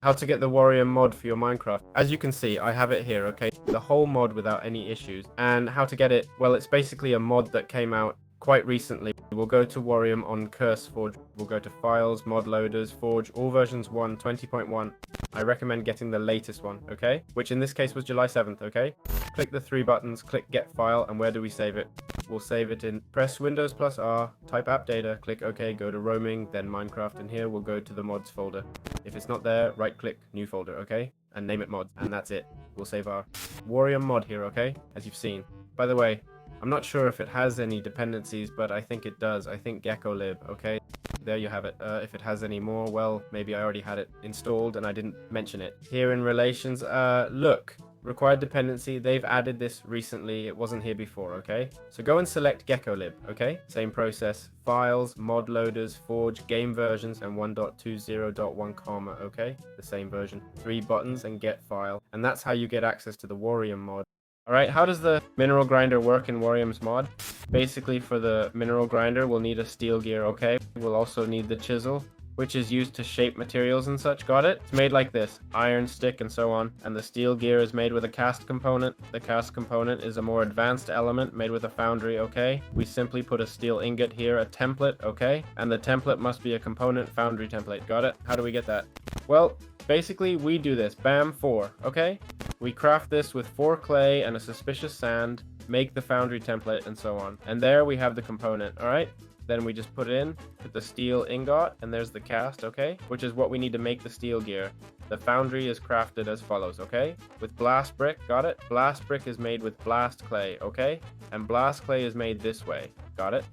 How to get the Warium mod for your Minecraft. As you can see, I have it here, okay? The whole mod without any issues. And how to get it? Well, it's basically a mod that came out quite recently. We'll go to Warium on CurseForge. We'll go to Files, Mod Loaders, Forge, all versions 1, 20.1. I recommend getting the latest one, okay? Which in this case was July 7th, okay? Click the three buttons, click Get File, and where do we save it? We'll save it in, press Windows plus R, type app data, click OK, go to roaming, then Minecraft, and here we'll go to the mods folder. If it's not there, right click, new folder, okay? And name it mods, and that's it. We'll save our Warium mod here, okay? As you've seen. By the way, I'm not sure if it has any dependencies, but I think it does. I think GeckoLib, okay? There you have it. If it has any more, well, maybe I already had it installed and I didn't mention it. Here in relations, look. Required dependency, they've added this recently, it wasn't here before, okay? So go and select GeckoLib, okay? Same process, files, mod loaders, forge, game versions, and 1.20.1 comma, okay? The same version. 3 buttons and get file. And that's how you get access to the Warium mod. Alright, how does the mineral grinder work in Warium's mod? Basically, for the mineral grinder, we'll need a steel gear, okay? We'll also need the chisel, which is used to shape materials and such, got it? It's made like this, iron, stick, and so on. And the steel gear is made with a cast component. The cast component is a more advanced element made with a foundry, okay? We simply put a steel ingot here, a template, okay? And the template must be a component foundry template, got it? How do we get that? Well, basically, we do this, bam, 4, okay? We craft this with 4 clay and a suspicious sand, make the foundry template, and so on. And there we have the component, alright? Then we just put it in, put the steel ingot, and there's the cast, okay? Which is what we need to make the steel gear. The foundry is crafted as follows, okay? With blast brick, got it? Blast brick is made with blast clay, okay? And blast clay is made this way, got it?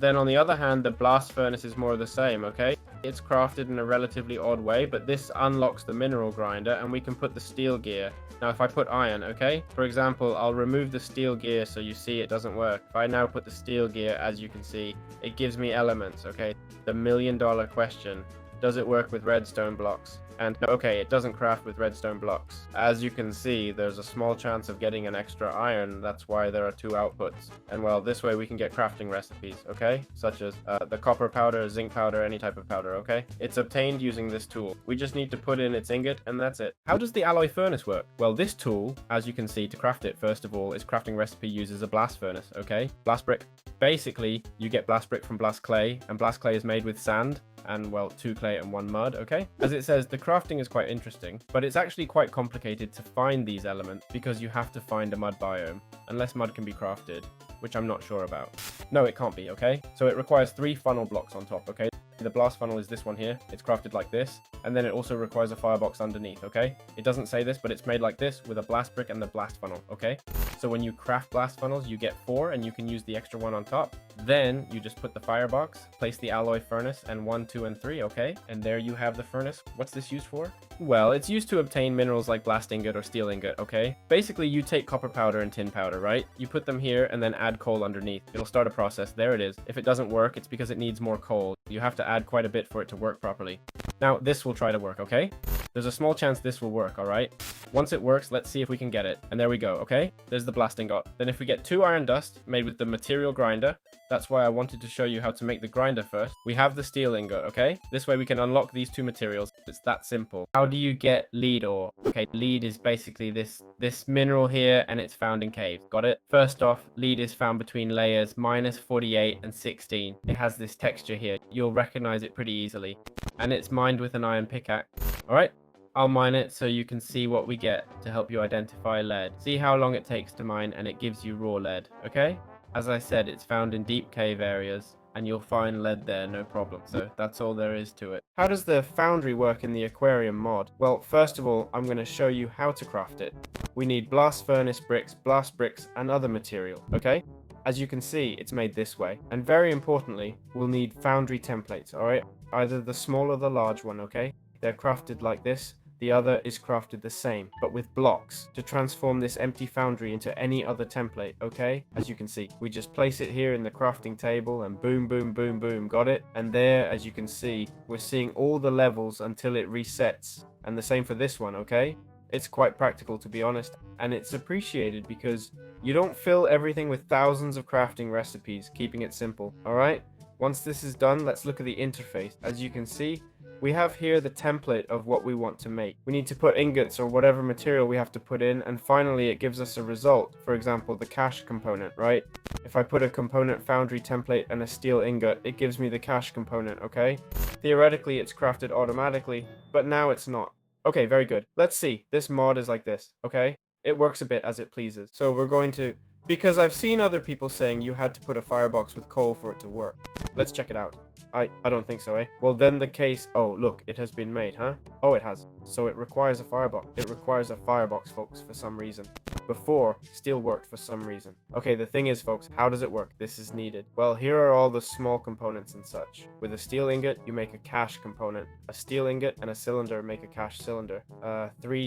Then on the other hand, the blast furnace is more of the same, okay? It's crafted in a relatively odd way, but this unlocks the mineral grinder, and we can put the steel gear. Now, if I put iron, okay? For example, I'll remove the steel gear so you see it doesn't work. If I now put the steel gear, as you can see, it gives me elements, okay? The million-dollar question. Does it work with redstone blocks? And okay, it doesn't craft with redstone blocks. As you can see, there's a small chance of getting an extra iron. That's why there are 2 outputs. And well, this way we can get crafting recipes, okay? Such as the copper powder, zinc powder, any type of powder, okay? It's obtained using this tool. We just need to put in its ingot and that's it. How does the alloy furnace work? Well, this tool, as you can see, to craft it, first of all, its crafting recipe uses a blast furnace, okay? Blast brick. Basically, you get blast brick from blast clay, and blast clay is made with sand, and well, 2 clay and 1 mud, okay? As it says, the crafting is quite interesting, but it's actually quite complicated to find these elements because you have to find a mud biome, unless mud can be crafted, which I'm not sure about. No, it can't be, okay? So it requires 3 funnel blocks on top, okay? The blast funnel is this one here. It's crafted like this, and then it also requires a firebox underneath, okay? It doesn't say this, but it's made like this with a blast brick and the blast funnel, okay? So when you craft blast funnels, you get 4, and you can use the extra one on top. Then you just put the firebox, place the alloy furnace, and 1, 2, and 3, okay? And there you have the furnace. What's this used for? Well, it's used to obtain minerals like blast ingot or steel ingot, okay? Basically, you take copper powder and tin powder, right? You put them here and then add coal underneath. It'll start a process. There it is. If it doesn't work, it's because it needs more coal. You have to add quite a bit for it to work properly. Now, this will try to work, okay? There's a small chance this will work, alright? Once it works, let's see if we can get it. And there we go, okay? There's the blast ingot. Then if we get 2 iron dust made with the material grinder, that's why I wanted to show you how to make the grinder first. We have the steel ingot, okay? This way we can unlock these 2 materials. It's that simple. How do you get lead ore? Okay, lead is basically this mineral here, and it's found in caves. Got it? First off, lead is found between layers -48 and 16. It has this texture here. You'll recognize it pretty easily. And it's mined with an iron pickaxe. Alright? I'll mine it so you can see what we get to help you identify lead. See how long it takes to mine, and it gives you raw lead, okay? As I said, it's found in deep cave areas, and you'll find lead there, no problem. So that's all there is to it. How does the foundry work in the aquarium mod? Well, first of all, I'm going to show you how to craft it. We need blast furnace bricks, blast bricks, and other material, okay? As you can see, it's made this way. And very importantly, we'll need foundry templates, alright? Either the small or the large one, okay? They're crafted like this. The other is crafted the same, but with blocks to transform this empty foundry into any other template, okay? As you can see, we just place it here in the crafting table and boom, boom, boom, boom, got it? And there, as you can see, we're seeing all the levels until it resets. And the same for this one, okay? It's quite practical, to be honest, and it's appreciated because you don't fill everything with thousands of crafting recipes, keeping it simple, alright? Once this is done, let's look at the interface. As you can see, we have here the template of what we want to make. We need to put ingots or whatever material we have to put in, and finally it gives us a result. For example, the cache component, right? If I put a component Foundry template and a steel ingot, it gives me the cache component, okay? Theoretically, it's crafted automatically, but now it's not. Okay, very good. Let's see. This mod is like this, okay? It works a bit as it pleases. So we're going to... Because I've seen other people saying you had to put a firebox with coal for it to work. Let's check it out. I don't think so, eh? Well, then the case... Oh, look, it has been made, huh? Oh, it has. So it requires a firebox. It requires a firebox, folks, for some reason. Before, steel worked for some reason. Okay, the thing is, folks, how does it work? This is needed. Well, here are all the small components and such. With a steel ingot, you make a cache component. A steel ingot and a cylinder make a cache cylinder.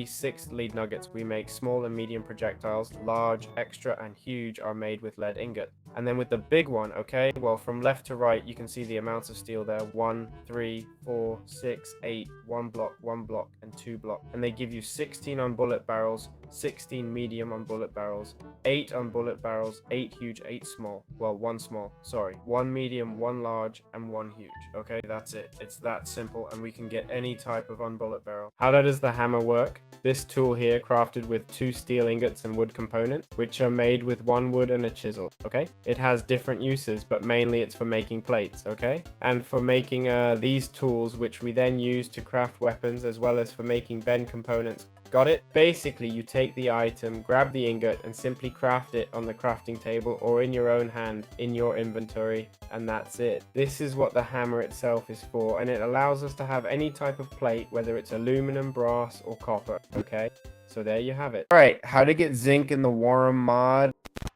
6 lead nuggets. We make small and medium projectiles. Large, extra, and huge are made with lead ingot. And then with the big one, okay, well, from left to right, you can see the amounts of steel there. 1, 3, 4, 6, 8, 1 block, and 2 block. And they give you 16 on bullet barrels, 16 medium on bullet barrels, 8 on bullet barrels, 8 huge, 8 small. Well, 1 small, sorry. 1 medium, 1 large, and 1 huge. Okay, that's it. It's that simple, and we can get any type of unbullet barrel. How does the hammer work? This tool here, crafted with 2 steel ingots and wood components, which are made with 1 wood and a chisel, okay? It has different uses, but mainly it's for making plates, okay? And for making these tools, which we then use to craft weapons, as well as for making bend components. Got it? Basically, you take the item, grab the ingot, and simply craft it on the crafting table or in your own hand in your inventory, and that's it. This is what the hammer itself is for, and it allows us to have any type of plate, whether it's aluminum, brass, or copper, okay? So there you have it. Alright, how to get zinc in the Warium mod.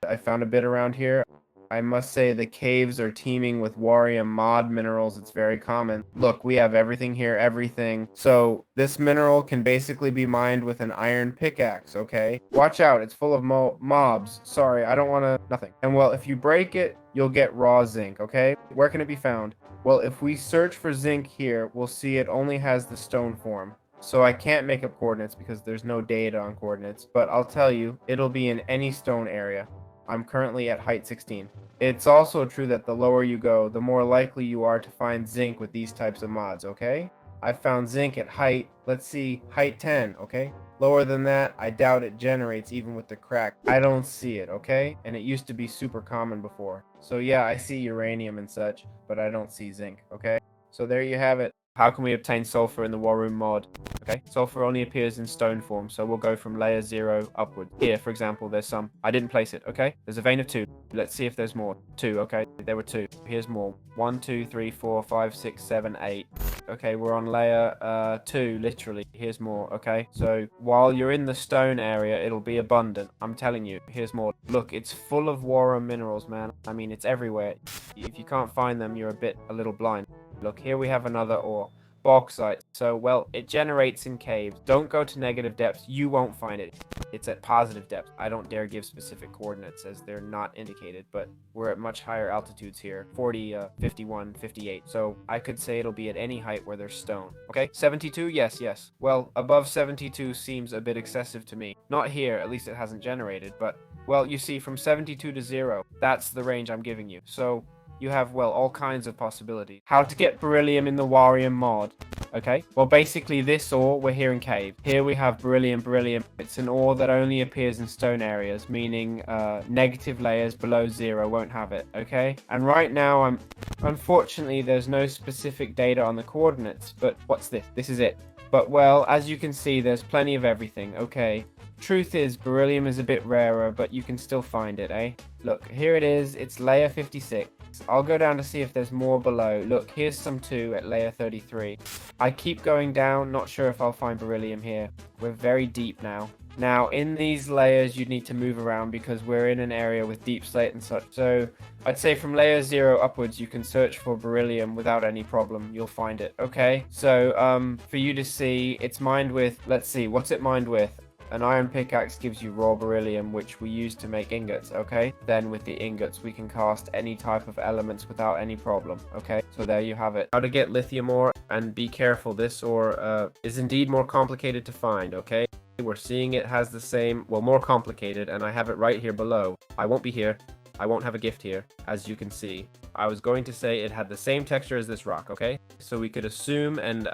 I found a bit around here. I must say the caves are teeming with Warium mod minerals. It's very common. Look, we have everything here, everything. So this mineral can basically be mined with an iron pickaxe, okay? Watch out, it's full of mobs. Sorry, I don't want to... Nothing. And well, if you break it, you'll get raw zinc, okay? Where can it be found? Well, if we search for zinc here, we'll see it only has the stone form. So I can't make up coordinates because there's no data on coordinates, but I'll tell you, it'll be in any stone area. I'm currently at height 16. It's also true that the lower you go, the more likely you are to find zinc with these types of mods, okay? I found zinc at height, let's see, height 10, okay? Lower than that, I doubt it generates even with the crack. I don't see it, okay? And it used to be super common before. So yeah, I see uranium and such, but I don't see zinc, okay? So there you have it. How can we obtain sulfur in the Warium mod? Okay, sulfur only appears in stone form, so we'll go from layer 0 upward. Here, for example, there's some. I didn't place it, okay? There's a vein of 2. Let's see if there's more. 2, okay, there were 2. Here's more. 1, 2, 3, 4, 5, 6, 7, 8. Okay, we're on layer 2, literally. Here's more, okay? So while you're in the stone area, it'll be abundant. I'm telling you, here's more. Look, it's full of Warium minerals, man. I mean, it's everywhere. If you can't find them, you're a little blind. Look, here we have another ore. Bauxite. So, well, it generates in caves. Don't go to negative depths. You won't find it. It's at positive depths. I don't dare give specific coordinates as they're not indicated, but we're at much higher altitudes here. 40, 51, 58. So I could say it'll be at any height where there's stone. Okay, 72? Yes, yes. Well, above 72 seems a bit excessive to me. Not here, at least it hasn't generated, but, well, you see, from 72 to 0, that's the range I'm giving you. So you have, well, all kinds of possibilities. How to get beryllium in the Warium mod. Okay, well, basically this ore, we're here in cave. Here we have beryllium. It's an ore that only appears in stone areas, meaning negative layers below 0 won't have it, okay? And right now, unfortunately, there's no specific data on the coordinates, but what's this? This is it. But, well, as you can see, there's plenty of everything, okay? Truth is, beryllium is a bit rarer, but you can still find it, eh? Look, here it is. It's layer 56. I'll go down to see if there's more below. Look, here's some too at layer 33. I keep going down, not sure if I'll find beryllium here. We're very deep now. Now, in these layers, you need to move around because we're in an area with deep slate and such. So, I'd say from layer 0 upwards, you can search for beryllium without any problem. You'll find it, okay? So, for you to see, it's mined with, let's see, what's it mined with? An iron pickaxe gives you raw beryllium, which we use to make ingots, okay? Then with the ingots, we can cast any type of elements without any problem, okay? So there you have it. How to get lithium ore, and be careful, this ore is indeed more complicated to find, okay? We're seeing it has the same, well, more complicated, and I have it right here below. I won't be here. I won't have a gift here, as you can see. I was going to say it had the same texture as this rock, okay? So we could assume and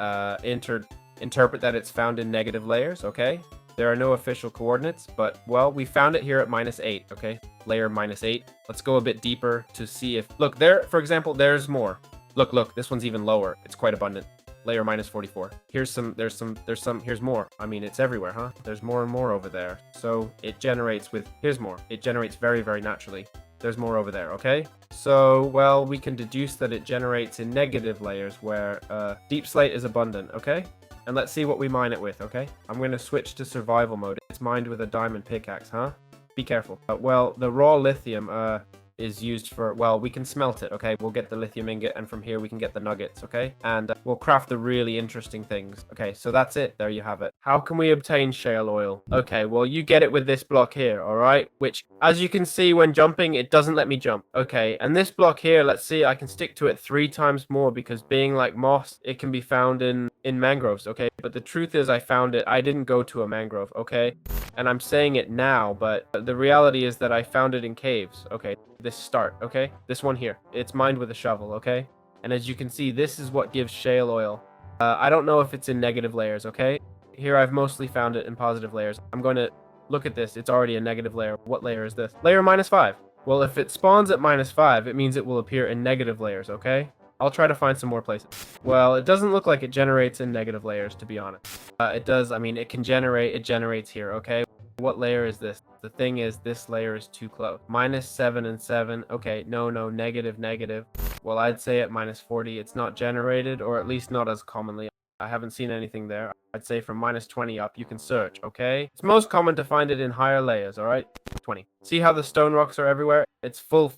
interpret that it's found in negative layers, okay? There are no official coordinates, but, well, we found it here at -8, okay? Layer -8. Let's go a bit deeper to see if... Look, there, for example, there's more. Look, this one's even lower. It's quite abundant. Layer -44. Here's more. I mean, it's everywhere, huh? There's more and more over there. So it generates with... Here's more. It generates very, very naturally. There's more over there, okay? So, well, we can deduce that it generates in negative layers where deep slate is abundant, okay? And let's see what we mine it with, okay? I'm going to switch to survival mode. It's mined with a diamond pickaxe, huh? Be careful. Well, the raw lithium is used for, well, we can smelt it, okay? We'll get the lithium ingot, and from here we can get the nuggets, okay? And we'll craft the really interesting things. Okay, so that's it. There you have it. How can we obtain shale oil? Okay, well, you get it with this block here, all right? Which, as you can see when jumping, it doesn't let me jump. Okay, and this block here, let's see, I can stick to it 3 times more because being like moss, it can be found in mangroves, okay? But the truth is I found it. I didn't go to a mangrove, okay? And I'm saying it now, but the reality is that I found it in caves, okay? This start, okay? This one here. It's mined with a shovel, okay? And as you can see, this is what gives shale oil. I don't know if it's in negative layers, okay? Here I've mostly found it in positive layers. I'm going to look at this. It's already a negative layer. What layer is this? Layer -5. Well, if it spawns at -5, it means it will appear in negative layers, okay? I'll try to find some more places. Well, it doesn't look like it generates in negative layers, to be honest. It does, I mean, it generates here, okay? What layer is this? The thing is, this layer is too close. -7 and 7. Okay, no, negative. Well, I'd say at -40, it's not generated, or at least not as commonly. I haven't seen anything there. I'd say from -20 up, you can search, okay? It's most common to find it in higher layers, alright? 20. See how the stone rocks are everywhere? It's full.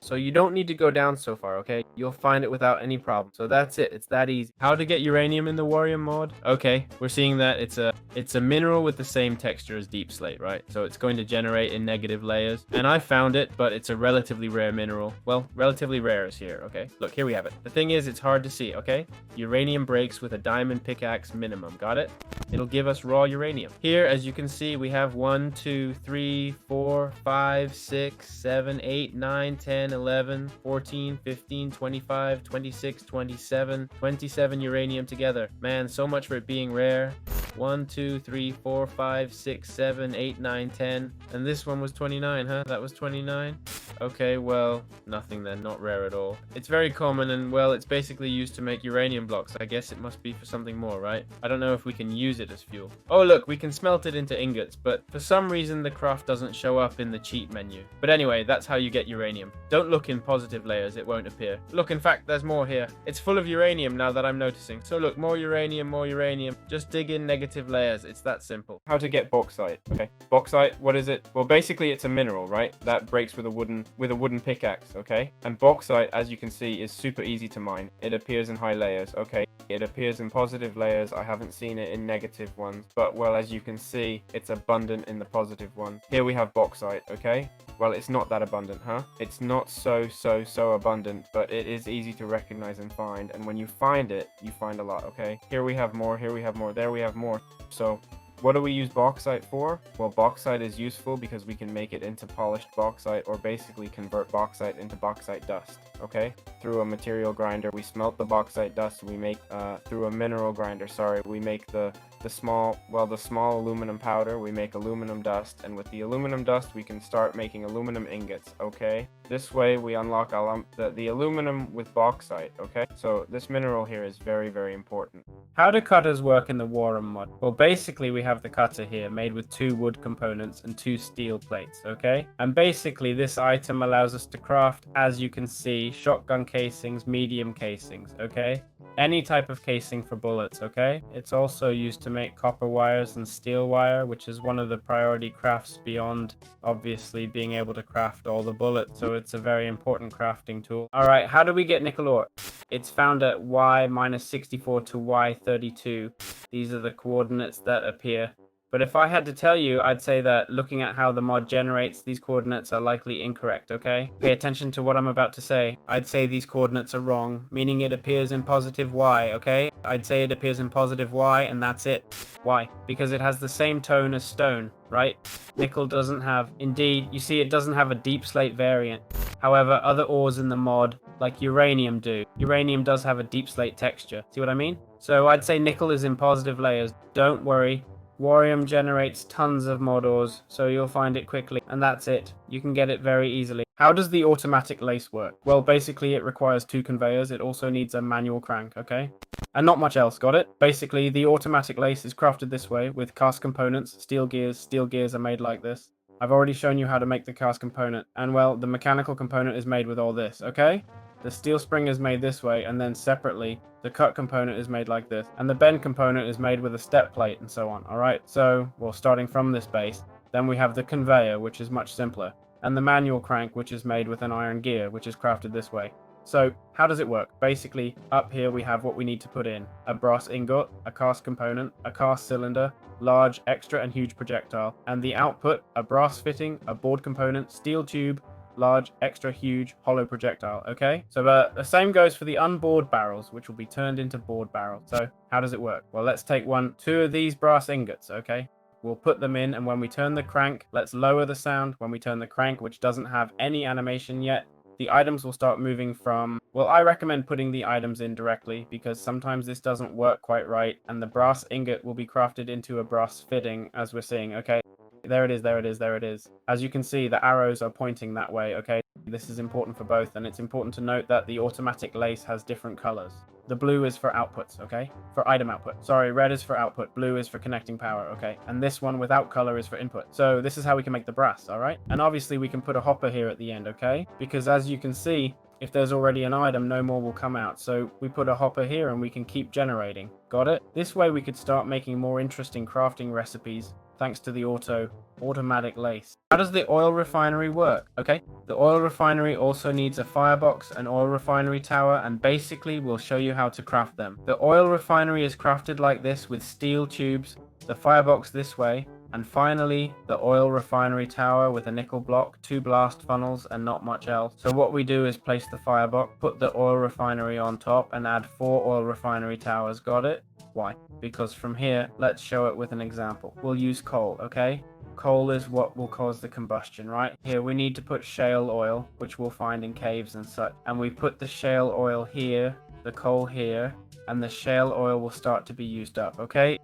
So you don't need to go down so far, okay? You'll find it without any problem. So that's it. It's that easy. How to get uranium in the Warium mod? Okay, we're seeing that it's a mineral with the same texture as deep slate, right? So it's going to generate in negative layers. And I found it, but it's a relatively rare mineral. Well, relatively rare is here, okay? Look, here we have it. The thing is, it's hard to see, okay? Uranium breaks with a diamond pickaxe minimum. Got it? It'll give us raw uranium. Here, as you can see, we have 1, 2, 3, 4, 5, 6, 7, 8, 9, 10, 11, 14, 15, 25, 26, 27 uranium together. Man, so much for it being rare. 1, 2, 3, 4, 5, 6, 7, 8, 9, 10. And this one was 29, huh? That was 29? Okay, well, nothing then. Not rare at all. It's very common and, well, it's basically used to make uranium blocks. I guess it must be for something more, right? I don't know if we can use it as fuel. Oh, look, we can smelt it into ingots, but for some reason the craft doesn't show up in the cheat menu. But anyway, that's how you get uranium. Don't look in positive layers, it won't appear. Look, in fact, there's more here. It's full of uranium now that I'm noticing. So look, more uranium. Just dig in negative layers. It's that simple. How to get bauxite? Okay, bauxite, what is it? Well, basically it's a mineral, right? That breaks with a wooden pickaxe, okay? And bauxite, as you can see, is super easy to mine. It appears in high layers, okay? It appears in positive layers. I haven't seen it in negative ones, but, well, as you can see, it's abundant in the positive ones. Here we have bauxite, okay? Well, it's not that abundant, huh? It's not so abundant, but it is easy to recognize and find. And when you find it, you find a lot, okay? Here we have more, there we have more. So what do we use bauxite for? Well, bauxite is useful because we can make it into polished bauxite, or basically convert bauxite into bauxite dust, okay? Through a material grinder, we smelt the bauxite dust, we make, through a mineral grinder, sorry, we make the small aluminum powder, we make aluminum dust, and with the aluminum dust, we can start making aluminum ingots, okay? This way, we unlock the aluminum with bauxite, okay? So this mineral here is very important. How do cutters work in the Warium mod? Well, basically, we have the cutter here, made with 2 wood components and 2 steel plates, okay? And basically, this item allows us to craft, as you can see, shotgun casings, medium casings, okay? Any type of casing for bullets, okay? It's also used to make copper wires and steel wire, which is one of the priority crafts beyond, obviously, being able to craft all the bullets, so it's a very important crafting tool. Alright, how do we get nickel ore? It's found at y -64 to y32. These are the coordinates that appear But if I had to tell you, I'd say that looking at how the mod generates, these coordinates are likely incorrect, okay? Pay attention to what I'm about to say. I'd say these coordinates are wrong, meaning it appears in positive y, okay? I'd say it appears in positive y, and that's it. Why? Because it has the same tone as stone, right? Nickel doesn't have. Indeed, you see it doesn't have a deep slate variant. However, other ores in the mod, like uranium, do. Uranium does have a deep slate texture. See what I mean? So I'd say nickel is in positive layers. Don't worry. Warium generates tons of mod ores, so you'll find it quickly, and that's it. You can get it very easily. How does the automatic lathe work? Well, basically it requires 2 conveyors. It also needs a manual crank, okay? And not much else, got it? Basically, the automatic lathe is crafted this way with cast components, steel gears. Steel gears are made like this. I've already shown you how to make the cast component, and well, the mechanical component is made with all this, okay? The steel spring is made this way, and then separately, the cut component is made like this, and the bend component is made with a step plate and so on, alright? So, well, starting from this base, then we have the conveyor, which is much simpler, and the manual crank, which is made with an iron gear, which is crafted this way. So, how does it work? Basically, up here we have what we need to put in. A brass ingot, a cast component, a cast cylinder, large, extra and huge projectile, and the output, a brass fitting, a board component, steel tube, large, extra huge, hollow projectile, okay? So the same goes for the unbored barrels, which will be turned into bored barrels. So how does it work? Well, let's take 2 of these brass ingots, okay? We'll put them in, and when we turn the crank, let's lower the sound. When we turn the crank, which doesn't have any animation yet, the items will start moving from, well, I recommend putting the items in directly because sometimes this doesn't work quite right, and the brass ingot will be crafted into a brass fitting, as we're seeing, okay? There it is, there it is, there it is. As you can see, the arrows are pointing that way, okay? This is important for both, and it's important to note that the automatic lathe has different colors. The blue is for outputs, okay? For item output. Sorry, red is for output, blue is for connecting power, okay? And this one without color is for input. So this is how we can make the brass, alright? And obviously we can put a hopper here at the end, okay? Because as you can see, if there's already an item, no more will come out. So we put a hopper here and we can keep generating. Got it? This way we could start making more interesting crafting recipes thanks to the automatic lathe. How does the oil refinery work? Okay, the oil refinery also needs a firebox, an oil refinery tower, and basically we'll show you how to craft them. The oil refinery is crafted like this with steel tubes, the firebox this way, and finally the oil refinery tower with a nickel block, 2 blast funnels, and not much else. So what we do is place the firebox, put the oil refinery on top, and add 4 oil refinery towers. Got it? Why? Because from here, let's show it with an example. We'll use coal, okay? Coal is what will cause the combustion, right? Here we need to put shale oil, which we'll find in caves and such. And we put the shale oil here, the coal here, and the shale oil will start to be used up, okay?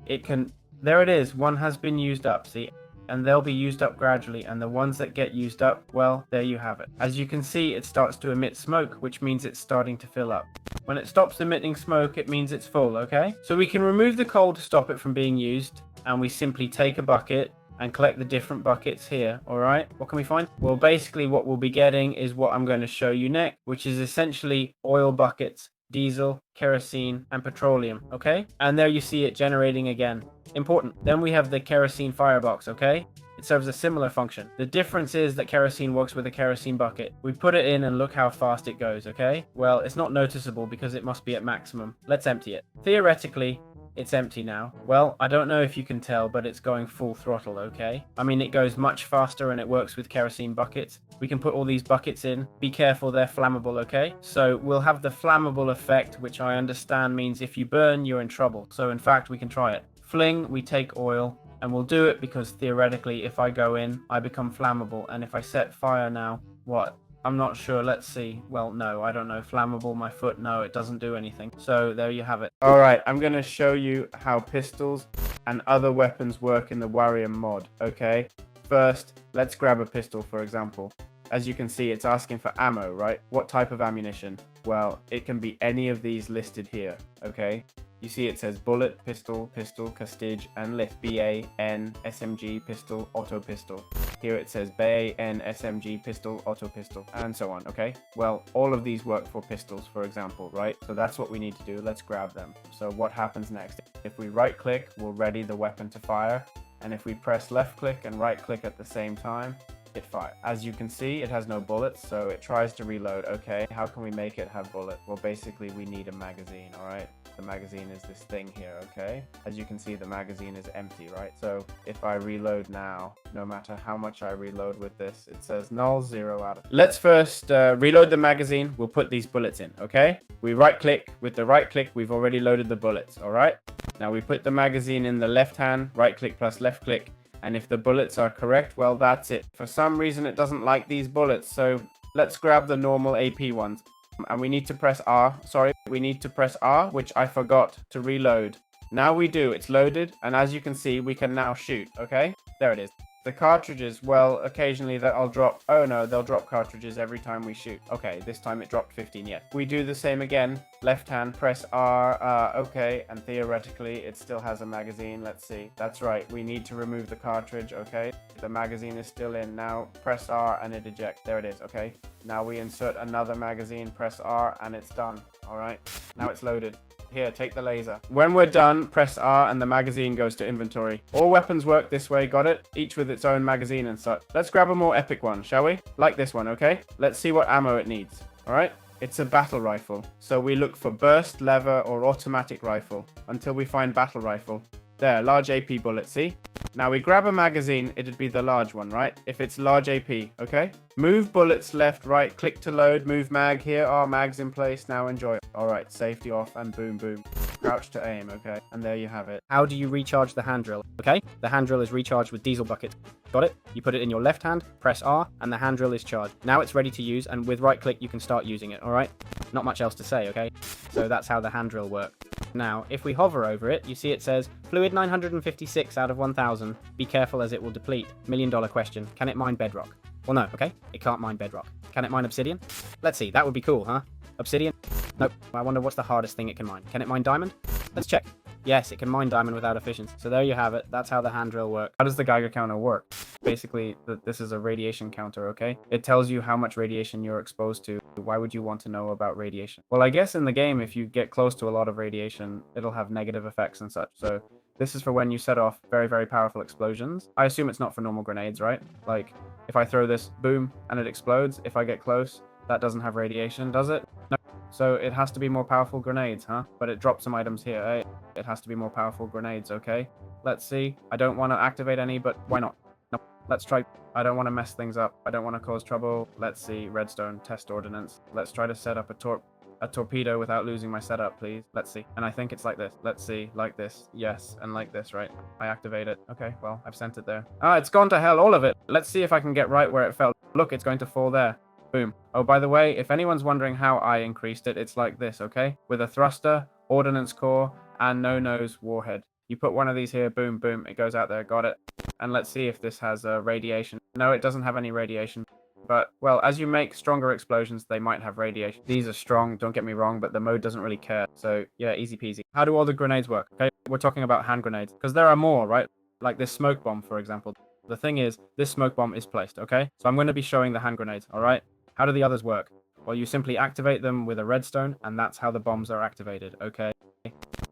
There it is, one has been used up, see? And they'll be used up gradually, and the ones that get used up, well, there you have it. As you can see, it starts to emit smoke, which means it's starting to fill up. When it stops emitting smoke, it means it's full, okay? So we can remove the coal to stop it from being used, and we simply take a bucket and collect the different buckets here, alright? What can we find? Well, basically what we'll be getting is what I'm going to show you next, which is essentially oil buckets, diesel, kerosene, and petroleum, okay? And there you see it generating again. Important. Then we have the kerosene firebox, okay? It serves a similar function. The difference is that kerosene works with a kerosene bucket. We put it in and look how fast it goes, okay? Well, it's not noticeable because it must be at maximum. Let's empty it. Theoretically, it's empty now. Well, I don't know if you can tell, but it's going full throttle, okay? I mean, it goes much faster and it works with kerosene buckets. We can put all these buckets in. Be careful, they're flammable, okay? So we'll have the flammable effect, which I understand means if you burn, you're in trouble. So in fact, we can try it. Fling, we take oil, and we'll do it because theoretically, if I go in, I become flammable. And if I set fire now, what? I'm not sure. Let's see. Well, no, I don't know. Flammable, my foot. No, it doesn't do anything. So there you have it. All right, I'm going to show you how pistols and other weapons work in the Warium mod, okay? First, let's grab a pistol, for example. As you can see, it's asking for ammo, right? What type of ammunition? Well, it can be any of these listed here, okay? You see it says bullet, pistol, castige, and lift. BAN, SMG, pistol, auto pistol. Here it says BAN, SMG, pistol, auto pistol, and so on, okay? Well, all of these work for pistols, for example, right? So that's what we need to do. Let's grab them. So what happens next? If we right click, we'll ready the weapon to fire. And if we press left click and right click at the same time, it fires. As you can see, it has no bullets, so it tries to reload. Okay, how can we make it have bullets? Well, basically we need a magazine, all right? The magazine is this thing here, okay? As you can see, the magazine is empty, right? So if I reload now, no matter how much I reload with this, it says null, 0 out of. Let's first reload the magazine. We'll put these bullets in, okay? We right click. With the right click, we've already loaded the bullets, all right? Now we put the magazine in the left hand, right click plus left click. And if the bullets are correct, well, that's it. For some reason, it doesn't like these bullets. So let's grab the normal AP ones. And we need to press R. Sorry, we need to press R, which I forgot to reload. Now we do. It's loaded. And as you can see, we can now shoot. Okay, there it is. The cartridges, well, occasionally that'll drop. Oh no, they'll drop cartridges every time we shoot. Okay, this time it dropped 15 yet. We do the same again. Left hand, press R. Okay, and theoretically it still has a magazine. Let's see. That's right. We need to remove the cartridge. Okay, the magazine is still in. Now press R and it ejects. There it is. Okay. Now we insert another magazine. Press R and it's done. All right. Now it's loaded. Here, take the laser. When we're done, press R and the magazine goes to inventory. All weapons work this way, got it? Each with its own magazine and such. Let's grab a more epic one, shall we? Like this one, okay? Let's see what ammo it needs, all right? It's a battle rifle. So we look for burst, lever, or automatic rifle until we find battle rifle. There, large AP bullet, see? Now we grab a magazine, it'd be the large one, right? If it's large AP, okay? Move bullets left, right, click to load, move mag. Here are mags in place, now enjoy. All right, safety off and boom, boom. Crouch to aim, okay? And there you have it. How do you recharge the hand drill? Okay, the hand drill is recharged with diesel bucket. Got it? You put it in your left hand, press R, and the hand drill is charged. Now it's ready to use, and with right click you can start using it, all right? Not much else to say, okay? So that's how the hand drill works. Now, if we hover over it, you see it says, fluid 956 out of 1000. Be careful as it will deplete. $1 million question. Can it mine bedrock? Well, no, okay? It can't mine bedrock. Can it mine obsidian? Let's see, that would be cool, huh? Obsidian? Nope. I wonder what's the hardest thing it can mine. Can it mine diamond? Let's check. Yes, it can mine diamond without efficiency. So there you have it. That's how the hand drill works. How does the Geiger counter work? Basically, this is a radiation counter, okay? It tells you how much radiation you're exposed to. Why would you want to know about radiation? Well, I guess in the game, if you get close to a lot of radiation, it'll have negative effects and such. So this is for when you set off very, very powerful explosions. I assume it's not for normal grenades, right? Like, if I throw this, boom, and it explodes. If I get close, that doesn't have radiation, does it? No. So it has to be more powerful grenades, huh? But it dropped some items here, eh? It has to be more powerful grenades, okay? Let's see. I don't want to activate any, but why not? No. Let's try. I don't want to mess things up. I don't want to cause trouble. Let's see. Redstone, test ordnance. Let's try to set up a torpedo without losing my setup, please. Let's see. And I think it's like this. Let's see. Like this. Yes. And like this, right? I activate it. Okay, well, I've sent it there. Ah, it's gone to hell, all of it. Let's see if I can get right where it fell. Look, it's going to fall there. Boom. Oh, by the way, if anyone's wondering how I increased it, it's like this, okay? With a thruster, ordnance core, and no-nose warhead. You put one of these here, boom, boom, it goes out there, got it. And let's see if this has radiation. No, it doesn't have any radiation. But, well, as you make stronger explosions, they might have radiation. These are strong, don't get me wrong, but the mode doesn't really care. So, yeah, easy peasy. How do all the grenades work? Okay, we're talking about hand grenades. Because there are more, right? Like this smoke bomb, for example. The thing is, this smoke bomb is placed, okay? So I'm going to be showing the hand grenades, all right? How do the others work? Well, you simply activate them with a redstone, and that's how the bombs are activated, okay?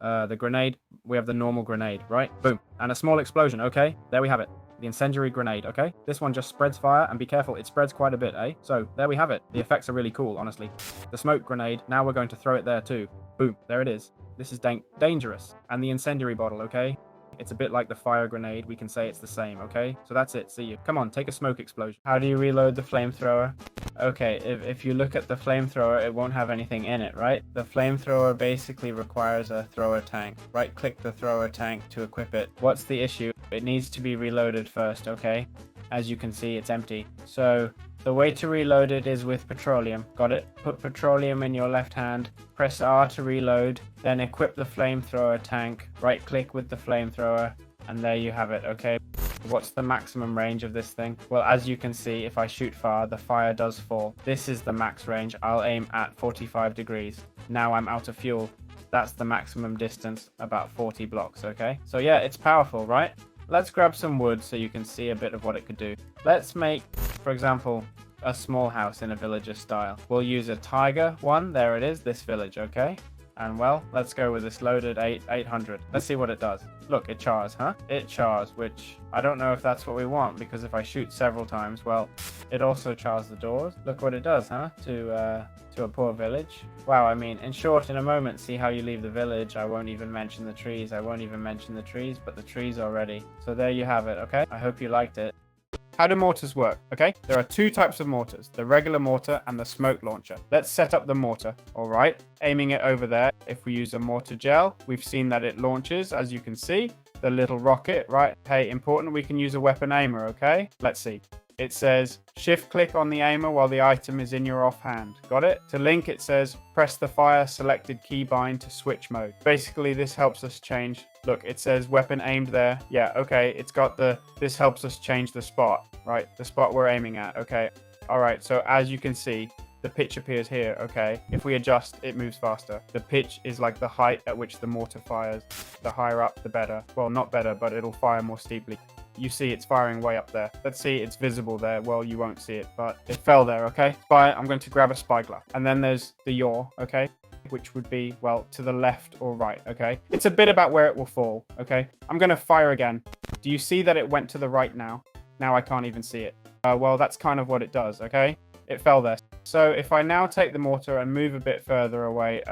The grenade, we have the normal grenade, right? Boom. And a small explosion, okay? There we have it. The incendiary grenade, okay? This one just spreads fire, and be careful, it spreads quite a bit, eh? So, there we have it. The effects are really cool, honestly. The smoke grenade, now we're going to throw it there too. Boom, there it is. This is dangerous. And the incendiary bottle, okay? It's a bit like the fire grenade. We can say it's the same, okay? So that's it. See you. Come on, take a smoke explosion. How do you reload the flamethrower? Okay, if you look at the flamethrower, it won't have anything in it, right? The flamethrower basically requires a thrower tank. Right-click the thrower tank to equip it. What's the issue? It needs to be reloaded first, okay? As you can see, it's empty. So the way to reload it is with petroleum. Got it? Put petroleum in your left hand, press R to reload, then equip the flamethrower tank, right click with the flamethrower, and there you have it, okay? What's the maximum range of this thing? Well, as you can see, if I shoot far, the fire does fall. This is the max range. I'll aim at 45 degrees. Now I'm out of fuel. That's the maximum distance, about 40 blocks, okay? So yeah, it's powerful, right? Let's grab some wood so you can see a bit of what it could do. Let's make, for example, a small house in a villager style. We'll use a tiger one. There it is, this village, okay? And well, let's go with this loaded 800. Let's see what it does. Look, it chars, huh? It chars, which I don't know if that's what we want, because if I shoot several times, well, it also chars the doors. Look what it does, huh? To a poor village. Wow, I mean, in short, in a moment, see how you leave the village. I won't even mention the trees. I won't even mention the trees, but the trees are ready. So there you have it, okay? I hope you liked it. How do mortars work? Okay, there are two types of mortars, the regular mortar and the smoke launcher. Let's set up the mortar, all right? Aiming it over there. If we use a mortar gel, we've seen that it launches, as you can see, the little rocket, right? Hey, important, we can use a weapon aimer, okay? Let's see. It says shift click on the aimer while the item is in your offhand. Got it? To link, it says press the fire selected keybind to switch mode. Basically, this helps us change. Look, it says weapon aimed there. Yeah, okay. It's got this helps us change the spot, right? The spot we're aiming at. Okay. All right. So as you can see, the pitch appears here. Okay. If we adjust, it moves faster. The pitch is like the height at which the mortar fires. The higher up, the better. Well, not better, but it'll fire more steeply. You see it's firing way up there. Let's see, it's visible there. Well, you won't see it, but it fell there, okay? I'm going to grab a spyglass. And then there's the yaw, okay? Which would be, well, to the left or right, okay? It's a bit about where it will fall, okay? I'm going to fire again. Do you see that it went to the right now? Now I can't even see it. Well, that's kind of what it does, okay? It fell there. So if I now take the mortar and move a bit further away,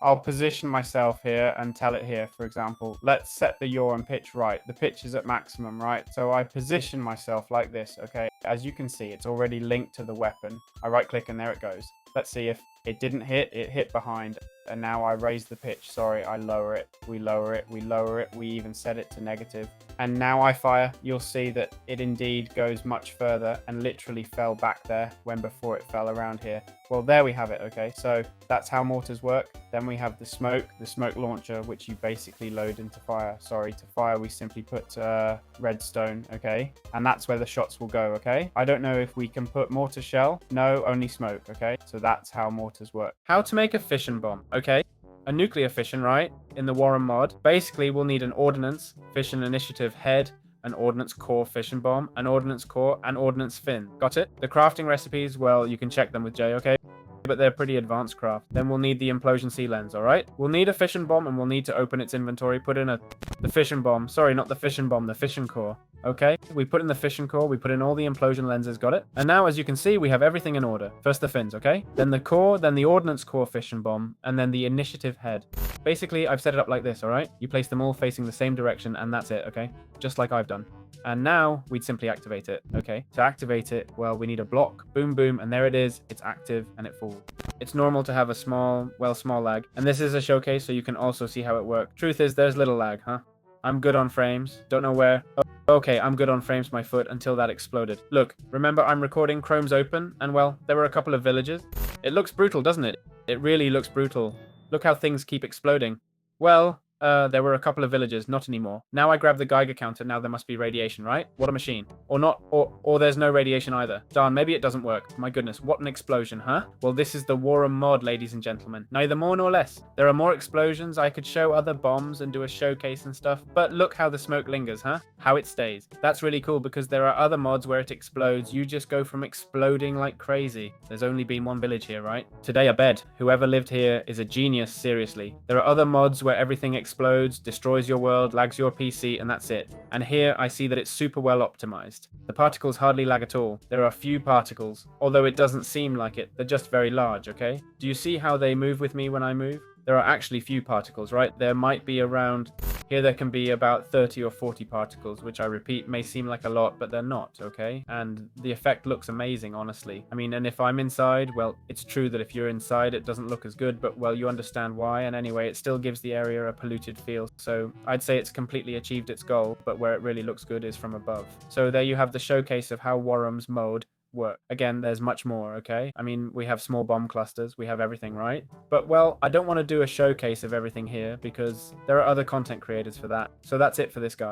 I'll position myself here and tell it here, for example. Let's set the yaw and pitch right. The pitch is at maximum, right? So I position myself like this, okay? As you can see, it's already linked to the weapon. I right click and there it goes. Let's see if it didn't hit, it hit behind. And now I raise the pitch. Sorry, I lower it. We lower it, we lower it. We even set it to negative. And now I fire. You'll see that it indeed goes much further and literally fell back there when before it fell around here. Well, there we have it, okay? So that's how mortars work. Then we have the smoke launcher, which you basically load into fire. Sorry, to fire, we simply put redstone, okay? And that's where the shots will go, okay? I don't know if we can put mortar shell. No, only smoke, okay? So that's how mortars work. How to make a fission bomb, okay? A nuclear fission, right? In the Warium mod. Basically, we'll need an ordnance, fission initiative head, an ordnance core fission bomb, an ordnance core, and ordnance fin. Got it? The crafting recipes, well, you can check them with Jay, okay? But they're pretty advanced craft. Then we'll need the implosion sea lens, alright? We'll need a fission bomb and we'll need to open its inventory, put in the fission bomb. Sorry, not the fission bomb, the fission core. Okay, we put in the fission core, we put in all the implosion lenses, got it? And now, as you can see, we have everything in order. First the fins, okay? Then the core, then the ordnance core fission bomb, and then the initiative head. Basically, I've set it up like this, alright? You place them all facing the same direction, and that's it, okay? Just like I've done. And now, we'd simply activate it, okay? To activate it, well, we need a block, boom, boom, and there it is. It's active, and it falls. It's normal to have a small lag. And this is a showcase, so you can also see how it works. Truth is, there's little lag, huh? I'm good on frames. Don't know where. Oh, okay, I'm good on frames my foot until that exploded. Look, remember I'm recording, Chrome's open, and well, there were a couple of villages. It looks brutal, doesn't it? It really looks brutal. Look how things keep exploding. Well, there were a couple of villages, not anymore. Now I grab the Geiger counter, now there must be radiation, right? What a machine. Or not, or there's no radiation either. Darn, maybe it doesn't work. My goodness, what an explosion, huh? Well, this is the Warium mod, ladies and gentlemen. Neither more nor less. There are more explosions, I could show other bombs and do a showcase and stuff, but look how the smoke lingers, huh? How it stays. That's really cool because there are other mods where it explodes, you just go from exploding like crazy. There's only been one village here, right? Today I bet whoever lived here is a genius, seriously. There are other mods where everything explodes, destroys your world, lags your PC, and that's it. And here I see that it's super well optimized. The particles hardly lag at all. There are few particles, although it doesn't seem like it. They're just very large, okay? Do you see how they move with me when I move? There are actually few particles, right? There might be around... Here there can be about 30 or 40 particles, which I repeat may seem like a lot, but they're not, okay? And the effect looks amazing, honestly. I mean, and if I'm inside, well, it's true that if you're inside, it doesn't look as good, but well, you understand why. And anyway, it still gives the area a polluted feel. So I'd say it's completely achieved its goal, but where it really looks good is from above. So there you have the showcase of how Warium's mode work. Again, there's much more, okay? I mean, we have small bomb clusters, we have everything, right? But well, I don't want to do a showcase of everything here because there are other content creators for that. So that's it for this guide.